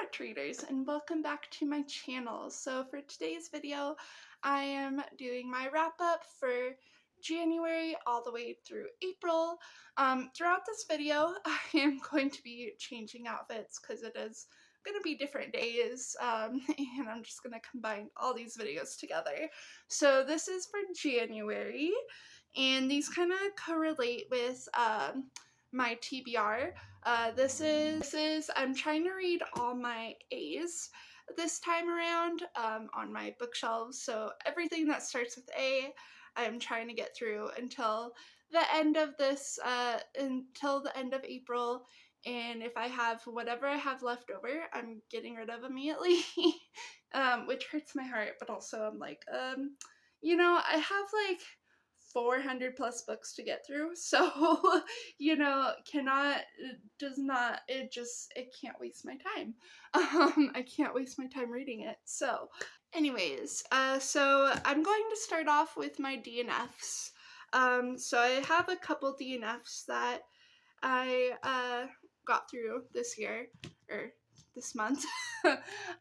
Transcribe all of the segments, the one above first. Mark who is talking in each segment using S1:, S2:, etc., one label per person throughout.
S1: art readers, and welcome back to my channel. So for today's video, I am doing my wrap up for January all the way through April. Throughout this video, I am going to be changing outfits because it is going to be different days, and I'm just going to combine all these videos together. So this is for January, and these kind of correlate with my TBR. I'm trying to read all my A's this time around on my bookshelves. So everything that starts with A, I'm trying to get through until the end of April. And if I have whatever I have left over, I'm getting rid of immediately, which hurts my heart. But also I'm like, I have like 400 plus books to get through, so it can't waste my time. I can't waste my time reading it. So anyways, so I'm going to start off with my DNFs. So I have a couple DNFs that I got through this year, or this month.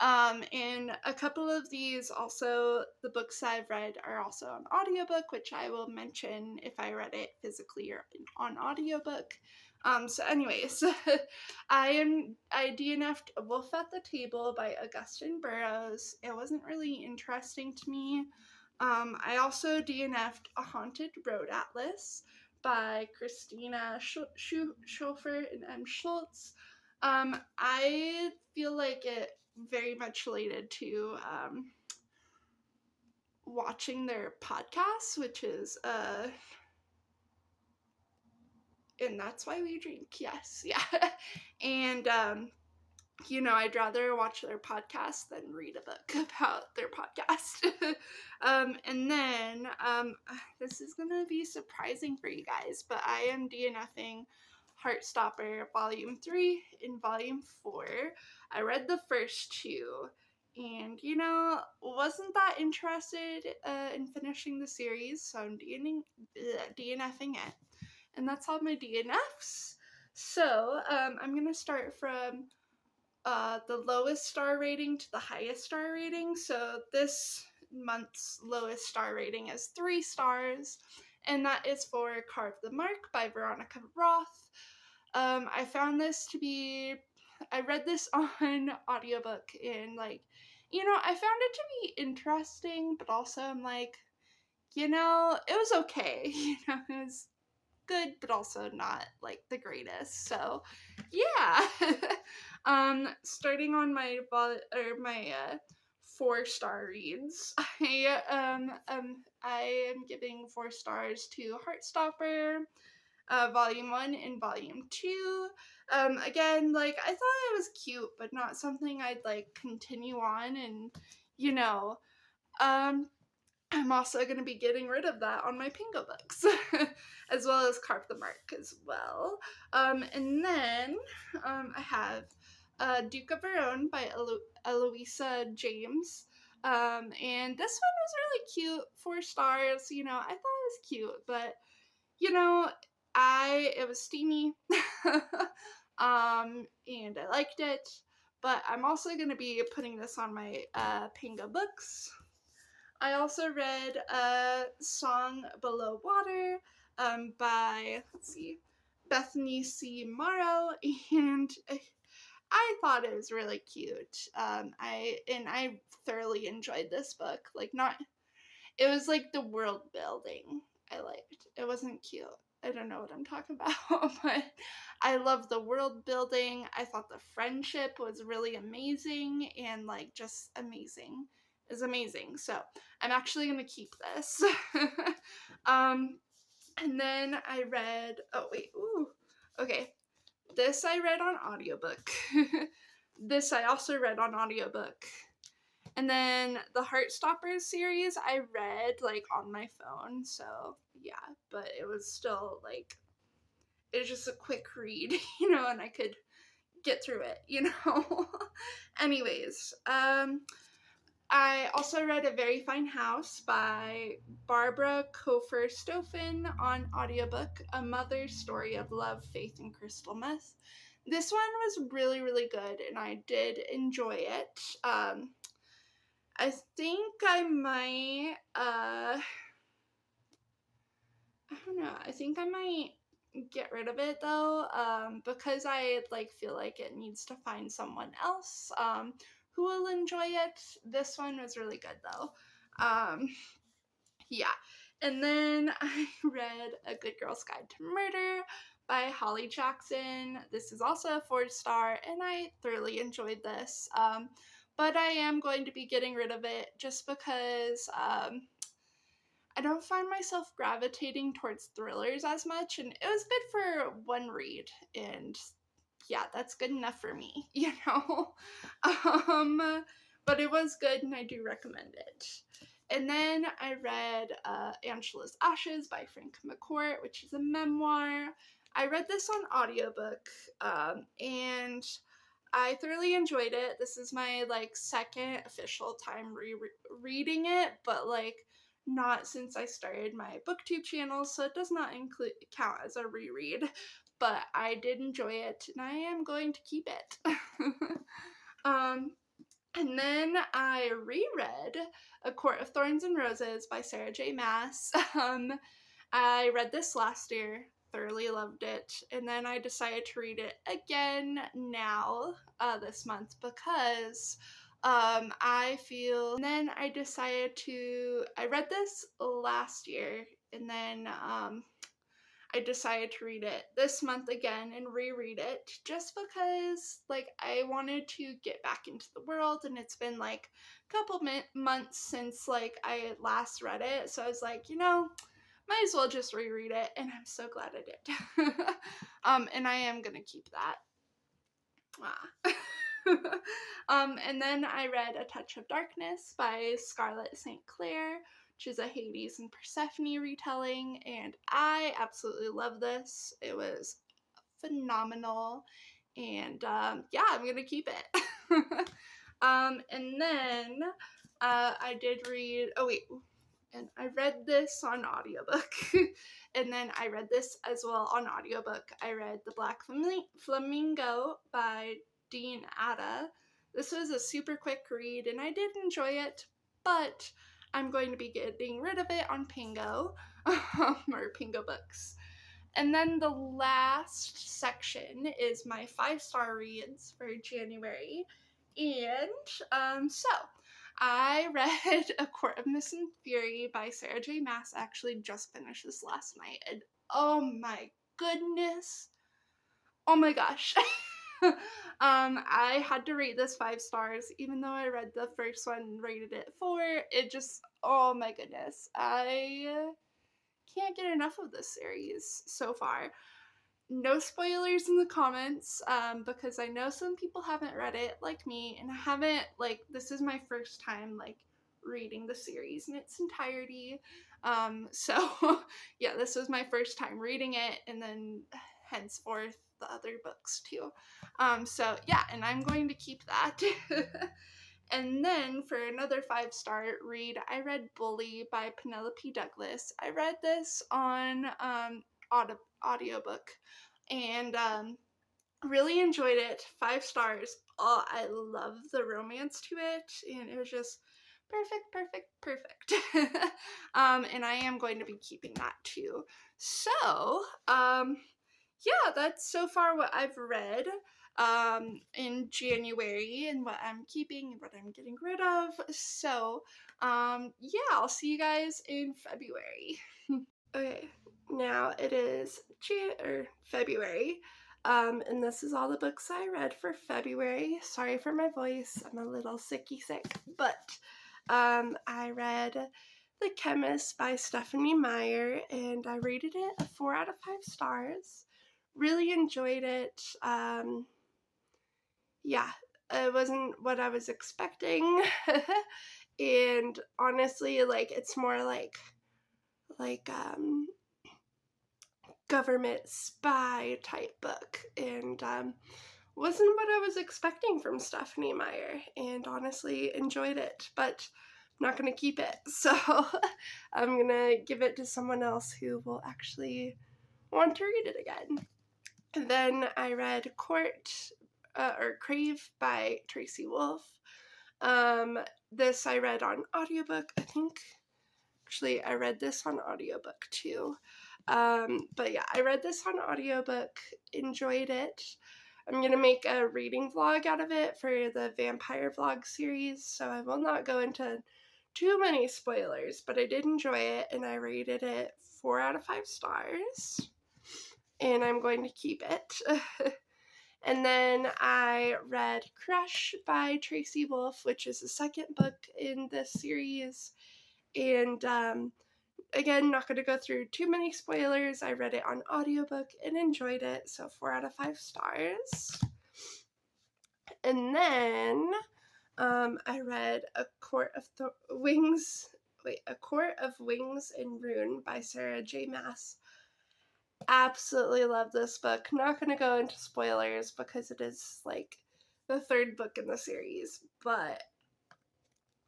S1: And a couple of these, also the books I've read, are also on audiobook, which I will mention if I read it physically or on audiobook. So anyways, I DNF'd Wolf at the Table by Augustin Burroughs. It wasn't really interesting to me. I also DNF'd A Haunted Road Atlas by Christina Schofer and M. Schultz. I feel like it very much related to watching their podcast, which is And That's Why We Drink. Yes, yeah. And I'd rather watch their podcast than read a book about their podcast. And then this is gonna be surprising for you guys, but I am DNFing Heartstopper Volume 3 and Volume 4. I read the first two, and wasn't that interested in finishing the series, so I'm DNFing it. And that's all my DNFs. So I'm gonna start from the lowest star rating to the highest star rating. So this month's lowest star rating is 3 stars, and that is for Carve the Mark by Veronica Roth. I read this on audiobook, and I found it to be interesting, but also I'm like, it was okay. It was good, but also not like the greatest. So yeah. Starting on my 4-star reads, I am giving 4 stars to Heartstopper, Volume 1 and Volume 2. Again, I thought it was cute, but not something I'd continue on, and I'm also going to be getting rid of that on my Pingo books, as well as Carve the Mark as well. And then I have Duke of Verone by Eloisa James. And this one was really cute, 4 stars. I thought it was cute, but it was steamy, and I liked it. But I'm also going to be putting this on my Pingo books. I also read Song Below Water by, Bethany C. Morrow, and I thought it was really cute. I thoroughly enjoyed this book. It was the world building I liked. It wasn't cute. I don't know what I'm talking about, but I love the world building. I thought the friendship was really amazing, and just amazing. Is amazing. So I'm actually gonna keep this. And then I read, this I read on audiobook. This I also read on audiobook. And then the Heartstopper series I read on my phone, so yeah, but it was still it was just a quick read, and I could get through it, Anyways, I also read A Very Fine House by Barbara Kofer Stoffen on audiobook, A Mother's Story of Love, Faith, and Crystal Meth. This one was really, really good, and I did enjoy it. I think I might, I don't know, I think I might get rid of it though, because I like feel like it needs to find someone else who will enjoy it. This one was really good though. Yeah. And then I read A Good Girl's Guide to Murder by Holly Jackson. This is also a 4-star, and I thoroughly enjoyed this. But I am going to be getting rid of it just because I don't find myself gravitating towards thrillers as much, and it was good for one read, and yeah, that's good enough for me, you know? But it was good, and I do recommend it. And then I read Angela's Ashes by Frank McCourt, which is a memoir. I read this on audiobook, and I thoroughly enjoyed it. This is my like second official time reading it, but like not since I started my booktube channel, so it does not count as a reread. But I did enjoy it, and I am going to keep it. And then I reread A Court of Thorns and Roses by Sarah J. Maas. I read this last year, thoroughly loved it, and then I decided to read it again now this month because I feel. And then I decided to. I read this last year, and then I decided to read it this month again and reread it just because like I wanted to get back into the world, and it's been like a couple months since like I last read it, so I was like, might as well just reread it, and I'm so glad I did. And I am gonna keep that. And then I read A Touch of Darkness by Scarlett St. Clair, which is a Hades and Persephone retelling, and I absolutely love this. It was phenomenal, and yeah, I'm gonna keep it. And then I did read. Oh wait. And I read this on audiobook. And then I read this as well on audiobook. I read The Black Flamingo by Dean Atta. This was a super quick read, and I did enjoy it, but I'm going to be getting rid of it on Pingo, or Pingo Books. And then the last section is my 5-star reads for January. And so I read A Court of Mist and Fury by Sarah J. Maas. I actually just finished this last night, and oh my goodness. Oh my gosh. I had to rate this 5 stars, even though I read the first one and rated it 4. It just, oh my goodness. I can't get enough of this series so far. No spoilers in the comments, because I know some people haven't read it like me, and I haven't, like, this is my first time, like, reading the series in its entirety. So, yeah, this was my first time reading it, and then henceforth the other books too. So, yeah, and I'm going to keep that. And then for another 5-star read, I read Bully by Penelope Douglas. I read this on audiobook, and really enjoyed it. 5 stars. Oh, I love the romance to it, and it was just perfect. And I am going to be keeping that too. So, yeah, that's so far what I've read in January, and what I'm keeping and what I'm getting rid of. So, yeah, I'll see you guys in February. Okay, now it is February, and this is all the books I read for February. Sorry for my voice, I'm a little sick, but I read The Chemist by Stephanie Meyer, and I rated it a 4 out of 5 stars. Really enjoyed it. Yeah, it wasn't what I was expecting, and honestly, like, it's more like government spy type book, and wasn't what I was expecting from Stephanie Meyer, and honestly enjoyed it, but I'm not going to keep it, so I'm going to give it to someone else who will actually want to read it again. And then I read Crave by Tracy Wolff. This I read on audiobook. I think actually I read this on audiobook too. But yeah, I read this on audiobook, enjoyed it. I'm going to make a reading vlog out of it for the vampire vlog series, so I will not go into too many spoilers, but I did enjoy it and I rated it 4 out of 5 stars. And I'm going to keep it. And then I read Crush by Tracy Wolff, which is the second book in this series. And again, not going to go through too many spoilers. I read it on audiobook and enjoyed it, so 4 out of 5 stars. And then I read A Court of Wings and Rune by Sarah J. Maas. Absolutely love this book. Not going to go into spoilers because it is like the third book in the series, but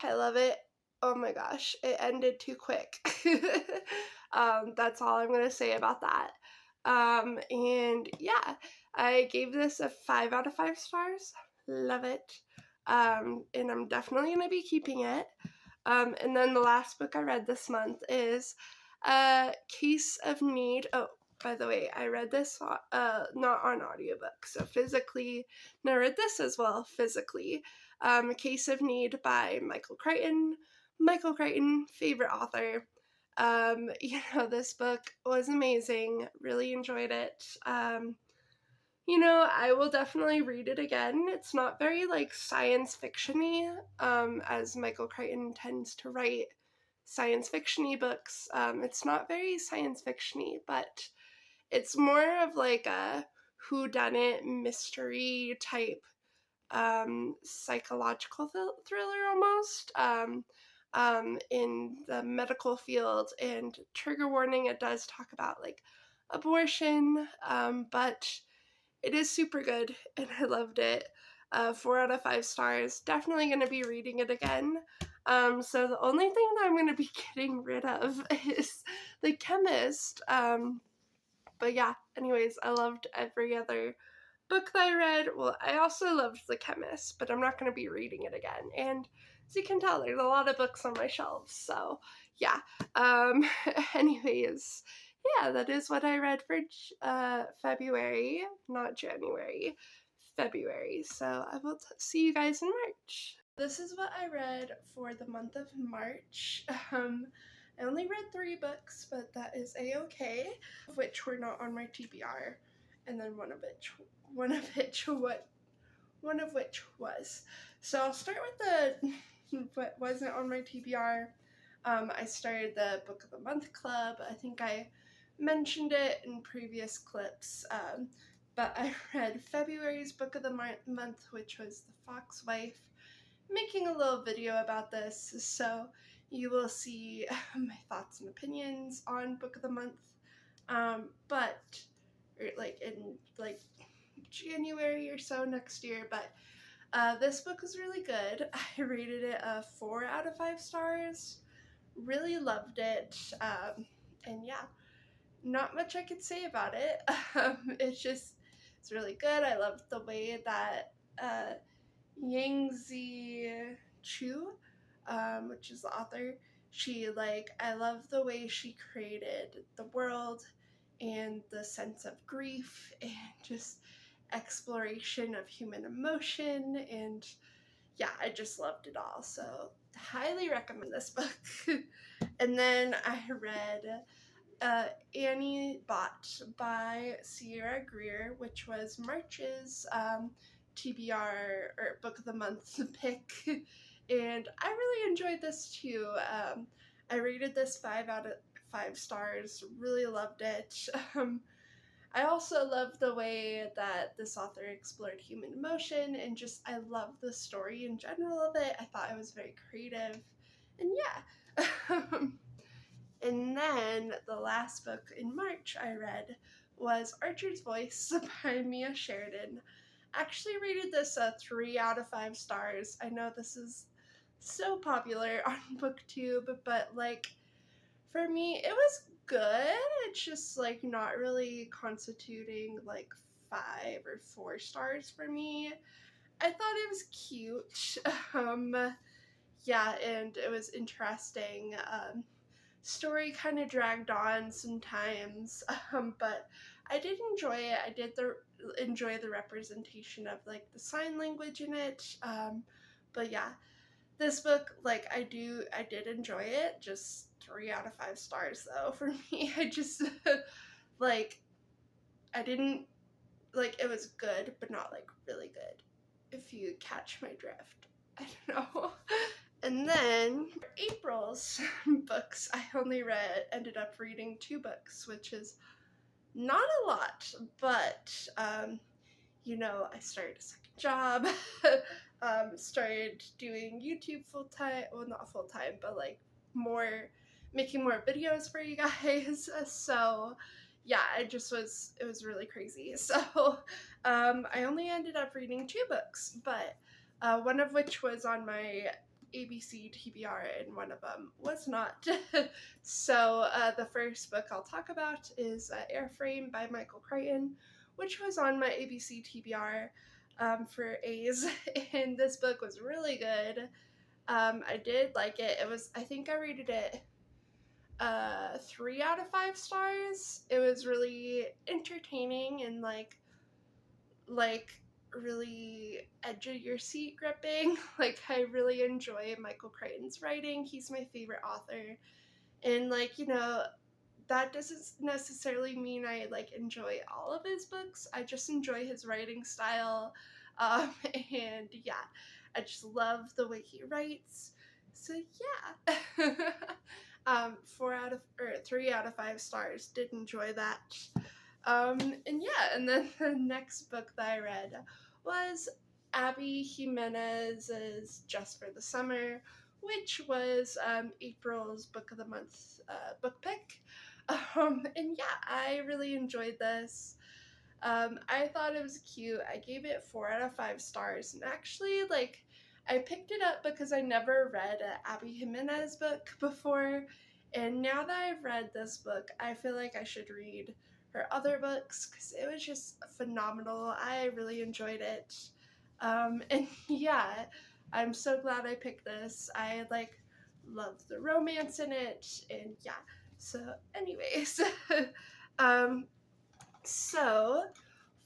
S1: I love it. Oh my gosh, it ended too quick. That's all I'm going to say about that. And yeah, I gave this a 5 out of 5 stars. Love it. And I'm definitely going to be keeping it. And then the last book I read this month is Case of Need. Oh, by the way, I read this not on audiobook, so physically, and I read this as well physically. Case of Need by Michael Crichton. Michael Crichton, favorite author. This book was amazing. Really enjoyed it. I will definitely read it again. It's not very like science fiction-y, as Michael Crichton tends to write science fiction-y books. It's not very science fiction-y, but it's more of like a whodunit mystery type psychological thriller almost, in the medical field. And trigger warning, it does talk about like abortion, but it is super good and I loved it. 4 out of 5 stars. Definitely going to be reading it again. So the only thing that I'm going to be getting rid of is The Chemist. But yeah, anyways, I loved every other book that I read. Well, I also loved The Chemist, but I'm not going to be reading it again. And as you can tell, there's a lot of books on my shelves. So yeah. Anyways, yeah, that is what I read for February, not January, February. So I will see you guys in March. This is what I read for the month of March. I only read 3 books, but that is a-okay, of which were not on my TBR, and then one of which was. So I'll start with what wasn't on my TBR. I started the Book of the Month Club. I think I mentioned it in previous clips, but I read February's Book of the Month, which was The Fox Wife. Making a little video about this, so you will see my thoughts and opinions on Book of the Month. But in January or so next year. But this book was really good. I rated it a 4 out of 5 stars. Really loved it. And yeah, not much I could say about it. It's really good. I loved the way that Yangzi Chu, which is the author, I love the way she created the world and the sense of grief and just exploration of human emotion, and yeah, I just loved it all. So highly recommend this book. And then I read Annie Bot by Sierra Greer, which was March's TBR or Book of the Month pick, and I really enjoyed this too. I rated this 5 out of 5 stars. Really loved it. I also love the way that this author explored human emotion, and just I love the story in general of it. I thought it was very creative, and yeah. And then the last book in March I read was Archer's Voice by Mia Sheridan. Actually rated this a 3 out of 5 stars. I know this is so popular on BookTube, but for me it was good. It's just not really constituting 5 or 4 stars for me. I thought it was cute. Yeah, and it was interesting. Story kind of dragged on sometimes, but I did enjoy it. I did enjoy the representation of like the sign language in it. But yeah, this book, like I did enjoy it. Just 3 out of 5 stars though for me. I just like I didn't like it was good, but not like really good. If you catch my drift, I don't know. And then for April's books, I only ended up reading 2 books, which is not a lot, but I started a second job, started doing YouTube full time. Well, not full time, but like making more videos for you guys. So yeah, it was really crazy. So I only ended up reading 2 books, but one of which was on my ABC TBR and one of them was not. So the first book I'll talk about is Airframe by Michael Crichton, which was on my ABC TBR for A's, and this book was really good. I did like it. I think I rated it 3 out of 5 stars. It was really entertaining and like really edge of your seat gripping. Like I really enjoy Michael Crichton's writing. He's my favorite author. And that doesn't necessarily mean I like enjoy all of his books. I just enjoy his writing style. And yeah, I just love the way he writes. So yeah. 3 out of 5 stars. Did enjoy that. And yeah, and then the next book that I read was Abby Jimenez's Just for the Summer, which was April's Book of the Month book pick. And yeah, I really enjoyed this. I thought it was cute. I gave it 4 out of 5 stars. And actually, like, I picked it up because I never read an Abby Jimenez book before. And now that I've read this book, I feel like I should read her other books because it was just phenomenal. I really enjoyed it. And yeah, I'm so glad I picked this. I love the romance in it. And yeah, so anyways, so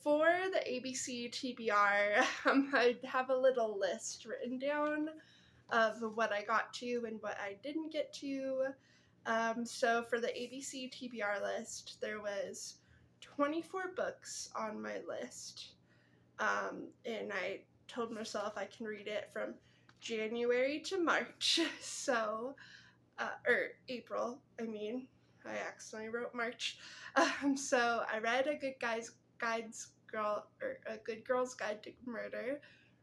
S1: for the ABC TBR, I have a little list written down of what I got to and what I didn't get to. So for the ABC TBR list, there was 24 books on my list. And I told myself I can read it from January to March. So, or April, I mean. I accidentally wrote March. So I read A Good Girl's Guide to Murder,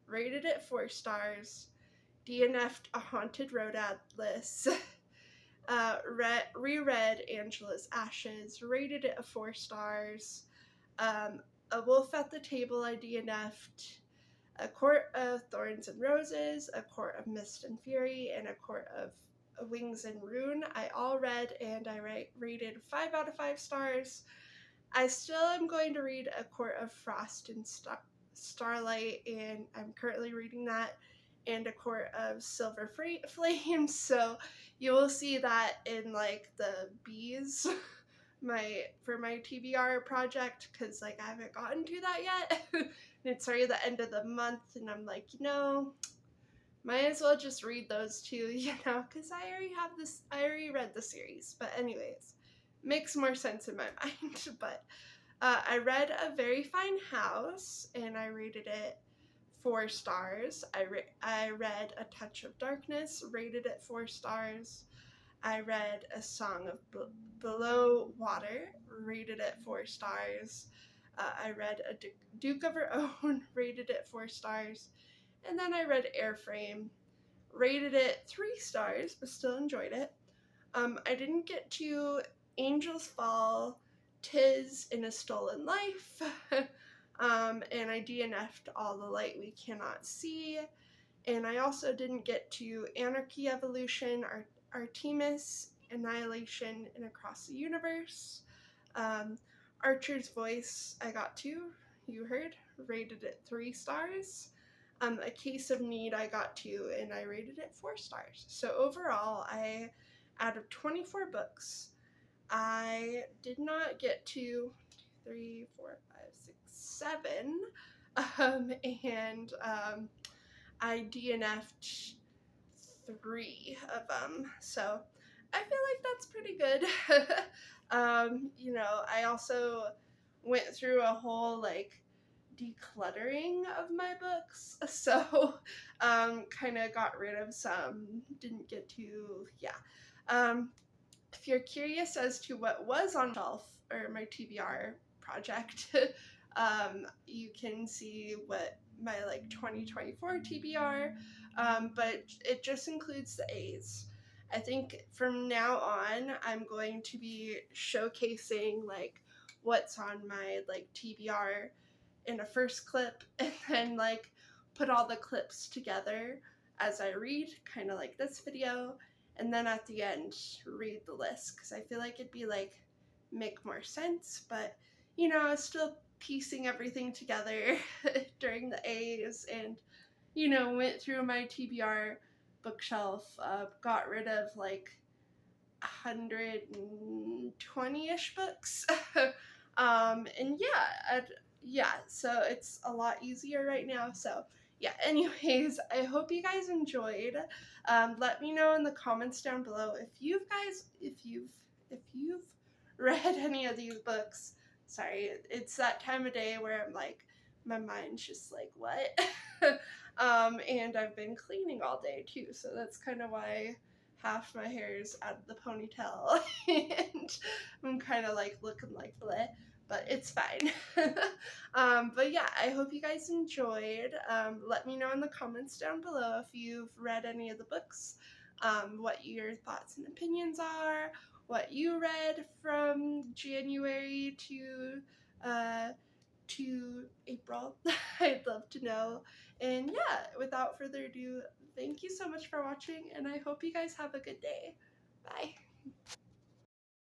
S1: rated it 4 stars, DNF'd A Haunted Road Atlas, reread Angela's Ashes, rated it 4 stars, A Wolf at the Table I DNF'd, A Court of Thorns and Roses, A Court of Mist and Fury, and A Court of Wings and Rune I all read, and I rated 5 out of 5 stars. I still am going to read A Court of Frost and Starlight, and I'm currently reading that, and A Court of Silver Flame, so you will see that in like the B's for my TBR project, because like I haven't gotten to that yet. And it's already the end of the month, and I'm like, might as well just read those 2, because I already read the series. But anyways, makes more sense in my mind. But I read A Very Fine House, and I rated it 4 stars. I read A Touch of Darkness, rated it 4 stars. I read A Song of Below Water, rated it 4 stars. I read A Duke of Her Own, rated it 4 stars. And then I read Airframe, rated it 3 stars, but still enjoyed it. I didn't get to Angels Fall, Tis in a Stolen Life, and I DNF'd All the Light We Cannot See. And I also didn't get to Anarchy Evolution, Artemis, Annihilation, and Across the Universe. Archer's Voice I got to, you heard, rated it 3 stars. A Case of Need I got 2, and I rated it 4 stars. So overall, out of 24 books, I did not get to 3, 4, 5, 6, 7, and I DNF'd 3 of them. So I feel like that's pretty good. I also went through a whole like decluttering of my books, so kind of got rid of some, didn't get to, yeah. If you're curious as to what was on shelf or my TBR project, you can see what my like 2024 TBR, but it just includes the A's. I think from now on, I'm going to be showcasing like what's on my like TBR in a first clip, and then like put all the clips together as I read, kind of like this video, and then at the end read the list, because I feel like it'd be like make more sense, but still piecing everything together during the A's, and went through my TBR bookshelf, got rid of like 120-ish books. And yeah, so it's a lot easier right now. So yeah, anyways, I hope you guys enjoyed. Let me know in the comments down below if you've read any of these books. Sorry, it's that time of day where I'm like, my mind's just like, what? And I've been cleaning all day too, so that's kind of why half my hair is out of the ponytail and I'm kind of like looking like bleh, but it's fine. But yeah, I hope you guys enjoyed. Let me know in the comments down below if you've read any of the books, what your thoughts and opinions are, what you read from January to April. I'd love to know. And yeah, without further ado, thank you so much for watching, and I hope you guys have a good day. Bye.